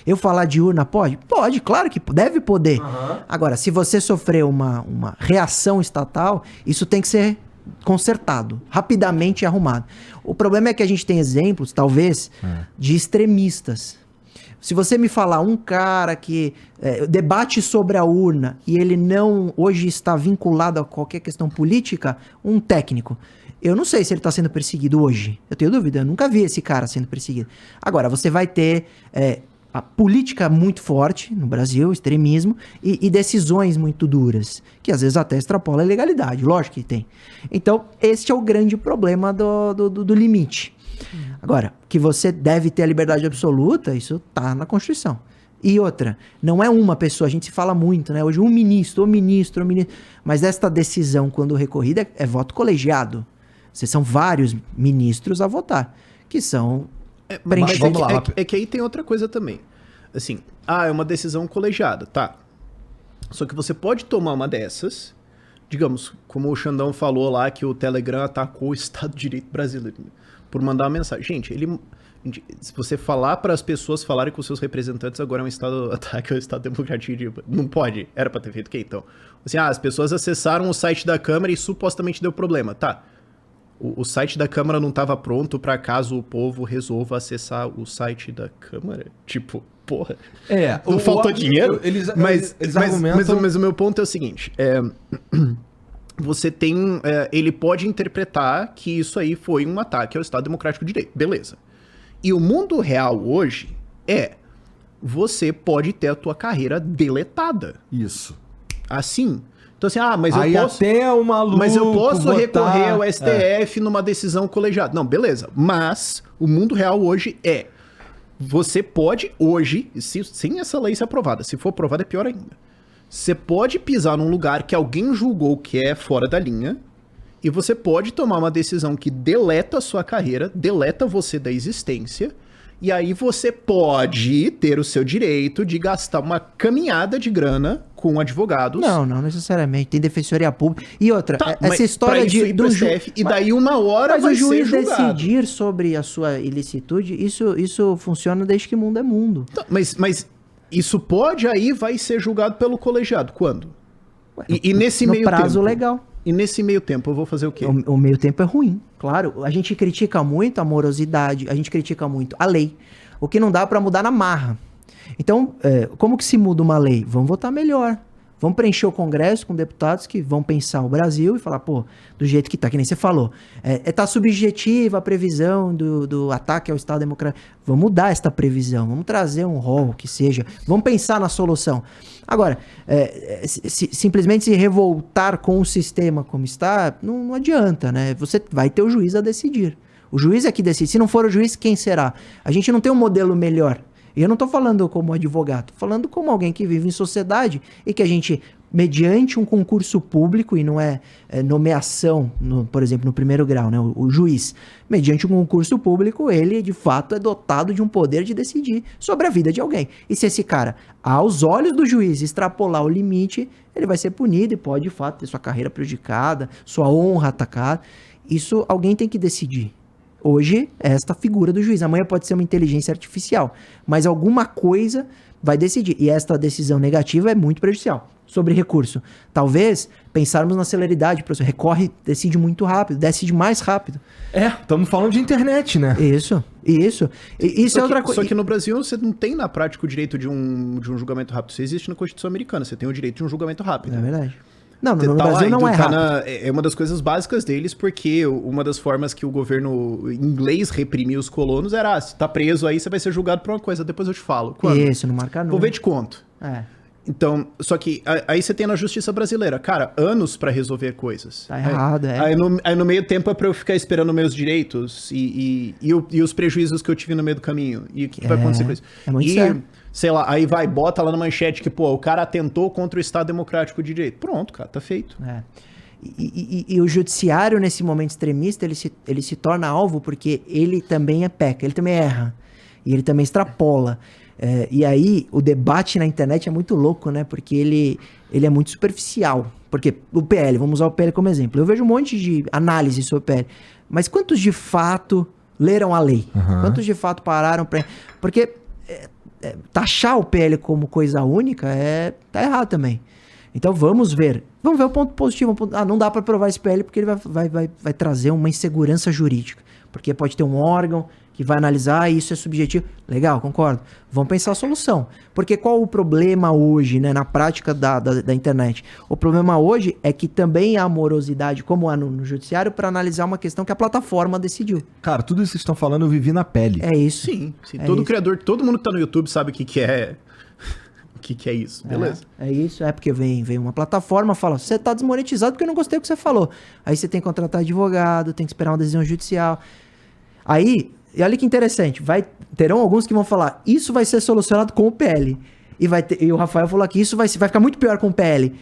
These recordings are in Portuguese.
Eu falar de urna pode? Pode, claro que deve poder. Agora, se você sofrer uma reação estatal, isso tem que ser consertado, rapidamente arrumado. O problema é que a gente tem exemplos, talvez, de extremistas. Se você me falar um cara que debate sobre a urna e ele não hoje está vinculado a qualquer questão política, um técnico, eu não sei se ele está sendo perseguido hoje. Eu tenho dúvida, eu nunca vi esse cara sendo perseguido. Agora, você vai ter a política muito forte no Brasil, extremismo, e decisões muito duras, que às vezes até extrapola a legalidade, lógico que tem. Então, este é o grande problema do limite. Agora, que você deve ter a liberdade absoluta, isso tá na Constituição. E outra, não é uma pessoa, a gente se fala muito, né? Hoje um ministro, mas esta decisão, quando recorrida, é voto colegiado. São vários ministros a votar, que são preenchidos. Vamos lá. É que aí tem outra coisa também. Assim, é uma decisão colegiada, tá. Só que você pode tomar uma dessas, digamos, como o Xandão falou lá, que o Telegram atacou o Estado de Direito brasileiro por mandar uma mensagem. Gente, se você falar para as pessoas falarem com seus representantes, agora é um Estado ataque ao Estado Democrático, não pode. Era para ter feito o quê, então? Assim, as pessoas acessaram o site da Câmara e supostamente deu problema. Tá. O site da Câmara não estava pronto para caso o povo resolva acessar o site da Câmara? Tipo, porra. Não faltou dinheiro? Eles argumentam... Mas o meu ponto é o seguinte, você tem... ele pode interpretar que isso aí foi um ataque ao Estado Democrático de Direito. Beleza. E o mundo real hoje você pode ter a tua carreira deletada. Isso. Assim. Então assim, mas aí eu posso... até o maluco mas eu posso recorrer ao STF numa decisão colegiada. Não, beleza. Mas o mundo real hoje você pode hoje, sem essa lei ser aprovada, se for aprovada é pior ainda. Você pode pisar num lugar que alguém julgou que é fora da linha e você pode tomar uma decisão que deleta a sua carreira, deleta você da existência, e aí você pode ter o seu direito de gastar uma caminhada de grana com advogados. Não necessariamente. Tem defensoria pública. E outra, essa história do STF, e daí uma hora mas vai o juiz ser julgado. Decidir sobre a sua ilicitude, isso funciona desde que mundo é mundo. Então, mas isso vai ser julgado pelo colegiado. Quando? E nesse meio tempo... No prazo legal. E nesse meio tempo eu vou fazer o quê? O meio tempo é ruim, claro. A gente critica muito a morosidade, a gente critica muito a lei. O que não dá pra mudar na marra. Então, como que se muda uma lei? Vamos votar melhor. Vamos preencher o Congresso com deputados que vão pensar o Brasil e falar, pô, do jeito que tá, que nem você falou. Tá subjetiva a previsão do ataque ao Estado Democrático. Vamos mudar esta previsão, vamos trazer um rol que seja, vamos pensar na solução. Agora, simplesmente se revoltar com o sistema como está, não adianta, né? Você vai ter o juiz a decidir. O juiz é que decide. Se não for o juiz, quem será? A gente não tem um modelo melhor. E eu não estou falando como advogado, estou falando como alguém que vive em sociedade e que a gente, mediante um concurso público, e não é nomeação, por exemplo, no primeiro grau, né, o juiz, mediante um concurso público, ele de fato é dotado de um poder de decidir sobre a vida de alguém. E se esse cara, aos olhos do juiz, extrapolar o limite, ele vai ser punido e pode de fato ter sua carreira prejudicada, sua honra atacada. Isso alguém tem que decidir. Hoje é esta figura do juiz. Amanhã pode ser uma inteligência artificial. Mas alguma coisa vai decidir. E esta decisão negativa é muito prejudicial. Sobre recurso. Talvez pensarmos na celeridade. Recorre, decide muito rápido. Decide mais rápido. Estamos falando de internet, né? Isso. Isso é outra coisa. Só que no Brasil você não tem na prática o direito de um julgamento rápido. Isso existe na Constituição Americana. Você tem o direito de um julgamento rápido. É verdade. Não, no Brasil não é rápido. É uma das coisas básicas deles, porque uma das formas que o governo inglês reprimia os colonos era, se tá preso aí, você vai ser julgado por uma coisa, depois eu te falo. Quando? Isso, não marca não. Vou ver e te conto. Então, só que aí você tem na justiça brasileira, cara, anos pra resolver coisas. Tá errado, Aí no meio tempo é pra eu ficar esperando meus direitos e os prejuízos que eu tive no meio do caminho. E o que vai acontecer com isso? É muito sério. Sei lá, aí bota lá na manchete que, pô, o cara atentou contra o Estado Democrático de Direito. Pronto, cara, tá feito. E o judiciário, nesse momento extremista, ele se torna alvo porque ele também peca, ele também erra. E ele também extrapola. E aí, o debate na internet é muito louco, né? Porque ele é muito superficial. Porque o PL, vamos usar o PL como exemplo. Eu vejo um monte de análise sobre o PL. Mas quantos de fato leram a lei? Quantos de fato pararam pra... Porque... taxar o PL como coisa única tá errado também. Então vamos ver o ponto positivo. Não dá para aprovar esse PL porque ele vai trazer uma insegurança jurídica. Porque pode ter um órgão que vai analisar e isso é subjetivo. Legal, concordo. Vamos pensar a solução. Porque qual o problema hoje, né, na prática da internet? O problema hoje é que também há morosidade, como há no judiciário, para analisar uma questão que a plataforma decidiu. Cara, tudo isso que vocês estão falando eu vivi na pele. É isso. Sim. Todo criador, todo mundo que tá no YouTube sabe o que é... O que é isso, beleza? É isso, porque vem uma plataforma, fala, você tá desmonetizado porque eu não gostei do que você falou. Aí você tem que contratar advogado, tem que esperar uma decisão judicial. Aí, e olha que interessante, terão alguns que vão falar, isso vai ser solucionado com o PL. E o Rafael falou aqui, isso vai ficar muito pior com o PL.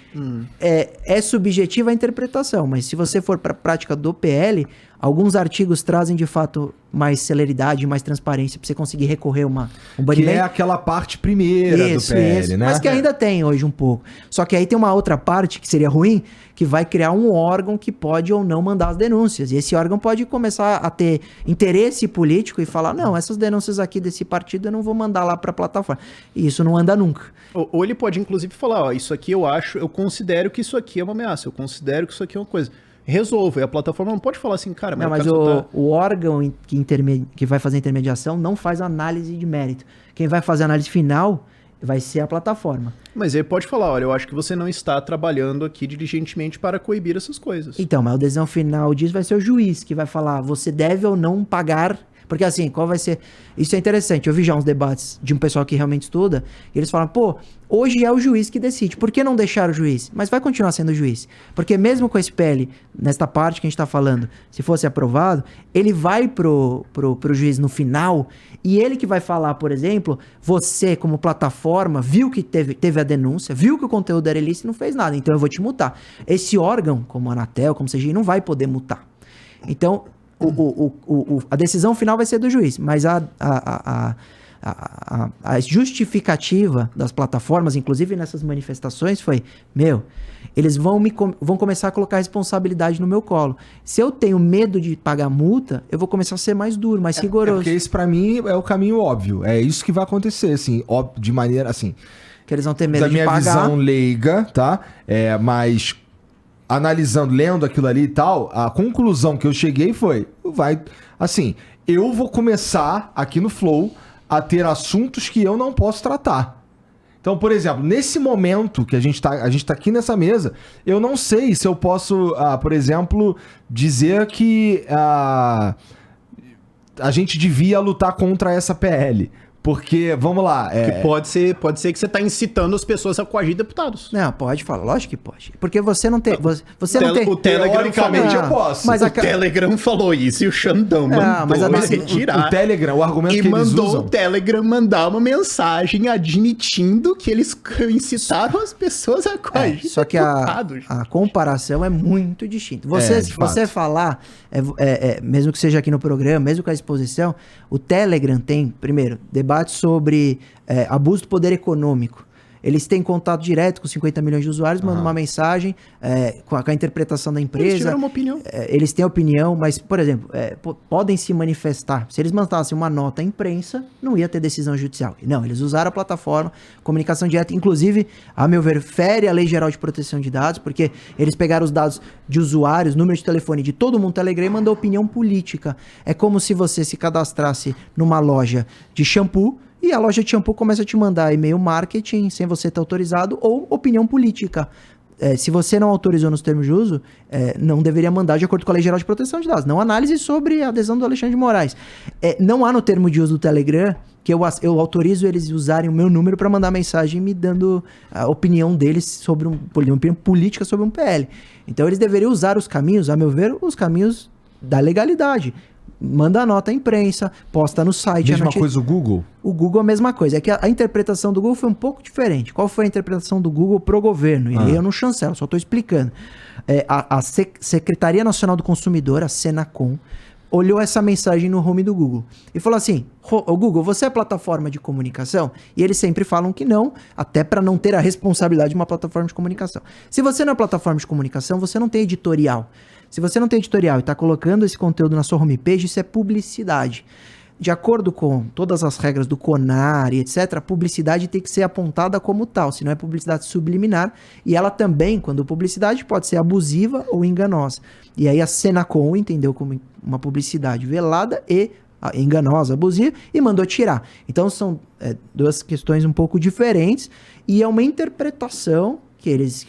É subjetiva a interpretação, mas se você for para a prática do PL, alguns artigos trazem de fato mais celeridade, mais transparência para você conseguir recorrer um banimento. Que é aquela parte primeira do PL, né? Mas que ainda tem hoje um pouco. Só que aí tem uma outra parte que seria ruim, que vai criar um órgão que pode ou não mandar as denúncias. E esse órgão pode começar a ter interesse político e falar, não, essas denúncias aqui desse partido eu não vou mandar lá para a plataforma. E isso não anda nunca. Ou ele pode inclusive falar, ó, isso aqui eu considero que isso aqui é uma ameaça, eu considero que isso aqui é uma coisa. Resolva. E a plataforma não pode falar assim, cara, mas o órgão que vai fazer a intermediação não faz análise de mérito. Quem vai fazer a análise final vai ser a plataforma. Mas ele pode falar, olha, eu acho que você não está trabalhando aqui diligentemente para coibir essas coisas. Então, mas a decisão final disso vai ser o juiz que vai falar, você deve ou não pagar. Porque assim, qual vai ser... Isso é interessante, eu vi já uns debates de um pessoal que realmente estuda, e eles falam, hoje é o juiz que decide, por que não deixar o juiz? Mas vai continuar sendo o juiz, porque mesmo com esse PL, nesta parte que a gente está falando, se fosse aprovado, ele vai pro juiz no final, e ele que vai falar, por exemplo, você como plataforma, viu que teve a denúncia, viu que o conteúdo era ilícito e não fez nada, então eu vou te multar. Esse órgão, como a Anatel, como o CGI, não vai poder multar. Então... a decisão final vai ser do juiz, mas a justificativa das plataformas, inclusive nessas manifestações, foi, eles vão começar a colocar responsabilidade no meu colo. Se eu tenho medo de pagar multa, eu vou começar a ser mais duro, mais rigoroso. Porque esse, pra mim, é o caminho óbvio. É isso que vai acontecer, assim, de maneira, assim... Que eles vão ter medo de pagar. Da minha visão leiga, tá? Mas... analisando, lendo aquilo ali e tal, a conclusão que eu cheguei foi, eu vou começar aqui no Flow a ter assuntos que eu não posso tratar. Então, por exemplo, nesse momento que a gente tá aqui nessa mesa, eu não sei se eu posso, por exemplo, dizer que a gente devia lutar contra essa PL. Porque, vamos lá... Que pode ser que você está incitando as pessoas a coagir deputados. Não, pode falar. Lógico que pode. Porque você não tem... Você não tem... O Telegram falou... eu posso. Mas o Telegram falou isso e o Xandão mandou retirar. O Telegram, o argumento que eles usam... E mandou o Telegram mandar uma mensagem admitindo que eles incitaram as pessoas a coagir só que a comparação é muito distinta. Você falar, mesmo que seja aqui no programa, mesmo com a exposição, o Telegram tem, primeiro, debate sobre abuso do poder econômico. Eles têm contato direto com 50 milhões de usuários, mandam uma mensagem com a interpretação da empresa. Eles tiveram uma opinião. Eles têm opinião, mas, por exemplo, podem se manifestar. Se eles mandassem uma nota à imprensa, não ia ter decisão judicial. Não, eles usaram a plataforma, comunicação direta, inclusive, a meu ver, fere a Lei Geral de Proteção de Dados, porque eles pegaram os dados de usuários, número de telefone de todo mundo Telegram e mandou opinião política. É como se você se cadastrasse numa loja de shampoo, e a loja de shampoo começa a te mandar e-mail marketing sem você ter autorizado ou opinião política. Se você não autorizou nos termos de uso, não deveria mandar de acordo com a Lei Geral de Proteção de Dados. Não análise sobre a adesão do Alexandre de Moraes. Não há no termo de uso do Telegram que eu autorizo eles usarem o meu número para mandar mensagem me dando a opinião deles sobre uma opinião política sobre um PL. Então eles deveriam usar os caminhos, a meu ver, os caminhos da legalidade. Manda a nota à imprensa, posta no site. Mesma coisa o Google? O Google é a mesma coisa. É que a interpretação do Google foi um pouco diferente. Qual foi a interpretação do Google pro governo? E aí eu não chancelo, só estou explicando. A Secretaria Nacional do Consumidor, a Senacom, olhou essa mensagem no home do Google e falou assim, Google, você é plataforma de comunicação? E eles sempre falam que não, até para não ter a responsabilidade de uma plataforma de comunicação. Se você não é plataforma de comunicação, você não tem editorial. Se você não tem editorial e está colocando esse conteúdo na sua homepage, isso é publicidade. de acordo com todas as regras do CONAR e etc., a publicidade tem que ser apontada como tal, senão é publicidade subliminar, e ela também, quando publicidade, pode ser abusiva ou enganosa. E aí a Senacom entendeu como uma publicidade velada e enganosa, abusiva, e mandou tirar. Então são duas questões um pouco diferentes, e é uma interpretação que eles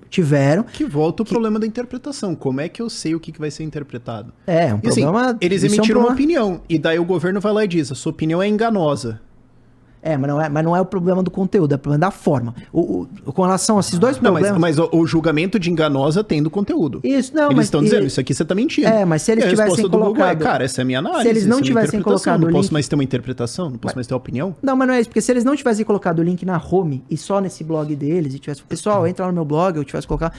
tiveram. Que volta o problema da interpretação. Como é que eu sei o que vai ser interpretado? É um problema... Assim, eles emitiram uma opinião, e daí o governo vai lá e diz, a sua opinião é enganosa. Mas não é o problema do conteúdo, é o problema da forma. Com relação a esses dois problemas... Mas o julgamento de enganosa tem do conteúdo. Isso, não, eles estão dizendo, isso aqui você tá mentindo. Mas se eles tivessem colocado... Cara, essa é a minha análise. Se eles não tivessem colocado o link... Não posso mais ter uma interpretação? Não posso mais ter uma opinião? Não, mas não é isso. Porque se eles não tivessem colocado o link na home e só nesse blog deles, e tivesse... Pessoal, entra lá no meu blog, eu tivesse colocado...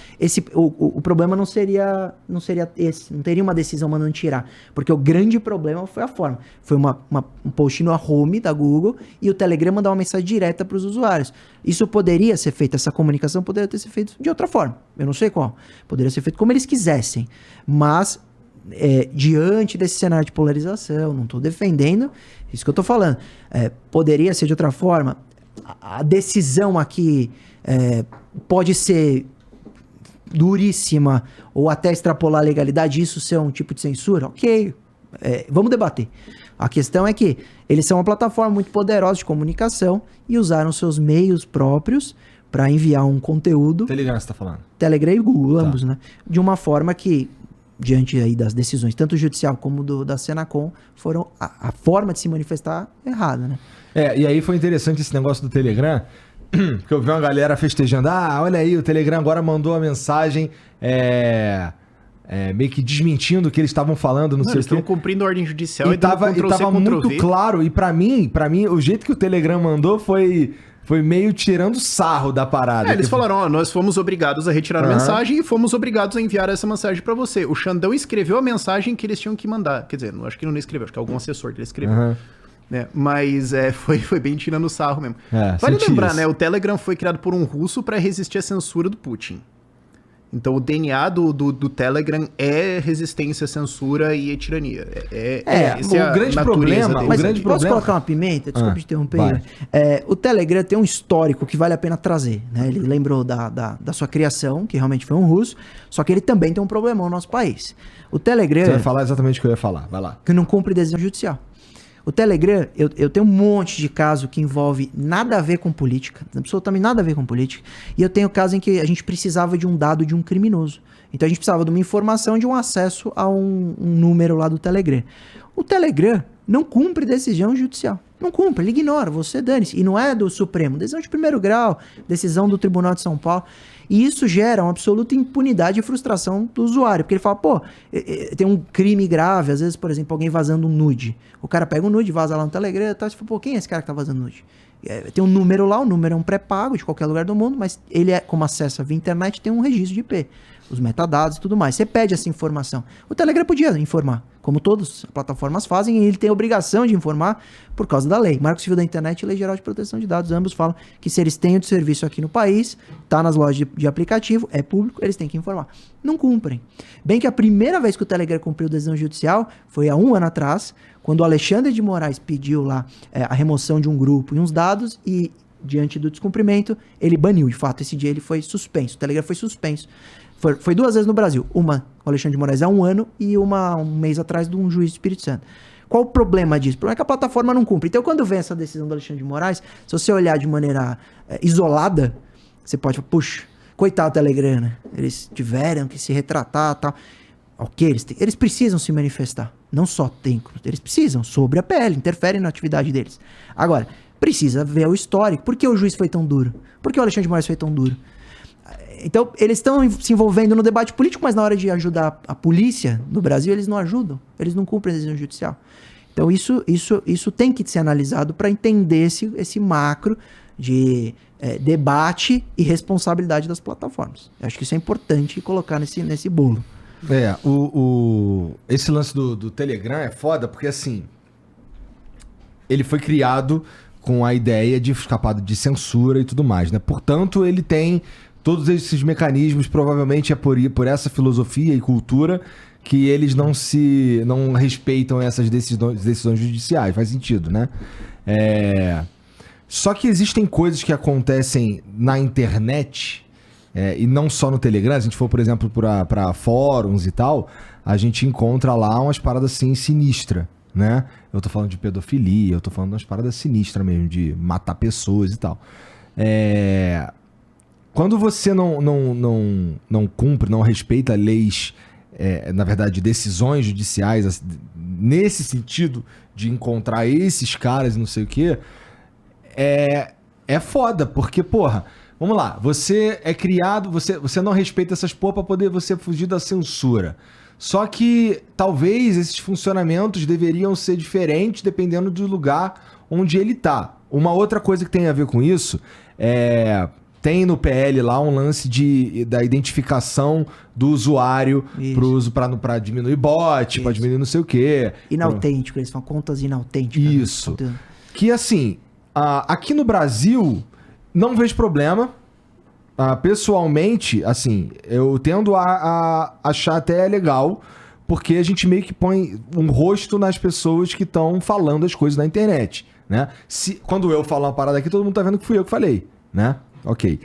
O problema não seria esse. Não teria uma decisão mandando tirar. Porque o grande problema foi a forma. Foi um post no home da Google e o Telegram mandar uma mensagem direta para os usuários. Isso poderia ser feito, essa comunicação poderia ter sido feita de outra forma. Eu não sei qual. Poderia ser feito como eles quisessem. Mas, diante desse cenário de polarização, não estou defendendo, isso que eu estou falando. Poderia ser de outra forma. A decisão aqui pode ser duríssima ou até extrapolar a legalidade, isso ser um tipo de censura? Ok. Vamos debater. A questão é que eles são uma plataforma muito poderosa de comunicação e usaram seus meios próprios para enviar um conteúdo. Telegram, você tá falando? Telegram e Google, ambos, né? De uma forma que, diante aí das decisões, tanto judicial como da Senacom, foram a forma de se manifestar errada, né? E aí foi interessante esse negócio do Telegram, porque eu vi uma galera festejando. Olha aí, o Telegram agora mandou a mensagem... meio que desmentindo o que eles estavam falando, não sei o que. Eles estão cumprindo a ordem judicial e tava muito claro. E pra mim, o jeito que o Telegram mandou foi meio tirando sarro da parada. Eles falaram, nós fomos obrigados a retirar a mensagem e fomos obrigados a enviar essa mensagem pra você. O Xandão escreveu a mensagem que eles tinham que mandar. Quer dizer, acho que não escreveu, acho que é algum assessor que ele escreveu. Mas foi bem tirando sarro mesmo. Vale lembrar, né? O Telegram foi criado por um russo pra resistir à censura do Putin. Então o DNA do Telegram é resistência, censura e tirania. O grande problema... Posso colocar uma pimenta? Desculpa te interromper. O Telegram tem um histórico que vale a pena trazer. Né? Ele lembrou da sua criação, que realmente foi um russo, só que ele também tem um problemão no nosso país. O Telegram... Você vai falar exatamente o que eu ia falar, vai lá. Que não cumpre decisão judicial. O Telegram, eu tenho um monte de caso que envolve nada a ver com política, absolutamente nada a ver com política, e eu tenho caso em que a gente precisava de um dado de um criminoso. Então a gente precisava de uma informação, de um acesso a um número lá do Telegram. O Telegram não cumpre decisão judicial. Não cumpre, ele ignora, você dane-se. E não é do Supremo, decisão de primeiro grau, decisão do Tribunal de São Paulo. E isso gera uma absoluta impunidade e frustração do usuário. Porque ele fala, tem um crime grave, às vezes, por exemplo, alguém vazando um nude. O cara pega um nude, vaza lá no Telegram, e fala, quem é esse cara que tá vazando nude? Tem um número lá, o número é um pré-pago de qualquer lugar do mundo, mas ele como acessa via internet, tem um registro de IP. Os metadados e tudo mais. Você pede essa informação. O Telegram podia informar, como todas as plataformas fazem, e ele tem a obrigação de informar por causa da lei. Marco Civil da Internet e Lei Geral de Proteção de Dados, ambos falam que se eles têm o serviço aqui no país, tá nas lojas de aplicativo, é público, eles têm que informar. Não cumprem. Bem que a primeira vez que o Telegram cumpriu decisão judicial foi há 1 ano atrás, quando o Alexandre de Moraes pediu lá a remoção de um grupo e uns dados e, diante do descumprimento, ele baniu. De fato, esse dia ele foi suspenso. O Telegram foi suspenso. Foi 2 vezes no Brasil. Uma, o Alexandre de Moraes há 1 ano e uma um mês atrás de um juiz do Espírito Santo. Qual o problema disso? O problema é que a plataforma não cumpre. Então, quando vem essa decisão do Alexandre de Moraes, se você olhar de maneira isolada, você pode falar, puxa, coitado do Telegram, né? Eles tiveram que se retratar e tal. Ok, eles precisam se manifestar. Não só eles precisam, sobre a pele, interferem na atividade deles. Agora, precisa ver o histórico. Por que o juiz foi tão duro? Por que o Alexandre de Moraes foi tão duro? Então, eles estão se envolvendo no debate político, mas na hora de ajudar a polícia no Brasil, eles não ajudam. Eles não cumprem a decisão judicial. Então, isso tem que ser analisado para entender esse macro de debate e responsabilidade das plataformas. Eu acho que isso é importante colocar nesse bolo. Esse lance do Telegram é foda, porque assim, ele foi criado com a ideia de escapar de censura e tudo mais, né? Portanto, ele tem todos esses mecanismos, provavelmente é por essa filosofia e cultura que eles não respeitam essas decisões judiciais. Faz sentido, né? Só que existem coisas que acontecem na internet, e não só no Telegram. Se a gente for, por exemplo, para fóruns e tal, a gente encontra lá umas paradas assim sinistras, né? Eu tô falando de pedofilia, eu tô falando de umas paradas sinistras mesmo, de matar pessoas e tal. Quando você não cumpre, não respeita leis, na verdade, decisões judiciais, nesse sentido de encontrar esses caras e não sei o quê, é foda, porque, porra, vamos lá, você é criado, você não respeita essas porra pra poder você fugir da censura. Só que talvez esses funcionamentos deveriam ser diferentes dependendo do lugar onde ele tá. Uma outra coisa que tem a ver com isso tem no PL lá um lance da identificação do usuário pro uso pra diminuir bot, pra diminuir não sei o quê. Inautêntico, eles falam contas inautênticas. Isso. Que assim, aqui no Brasil, não vejo problema. Pessoalmente, assim, eu tendo a achar até legal, porque a gente meio que põe um rosto nas pessoas que estão falando as coisas na internet, né? Quando eu falo uma parada aqui, todo mundo tá vendo que fui eu que falei, né? Ok.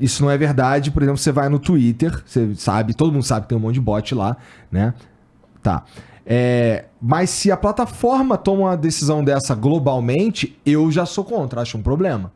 Isso não é verdade. Por exemplo, você vai no Twitter, você sabe, todo mundo sabe que tem um monte de bot lá, né? Tá. Mas se a plataforma toma uma decisão dessa globalmente, eu já sou contra, acho um problema.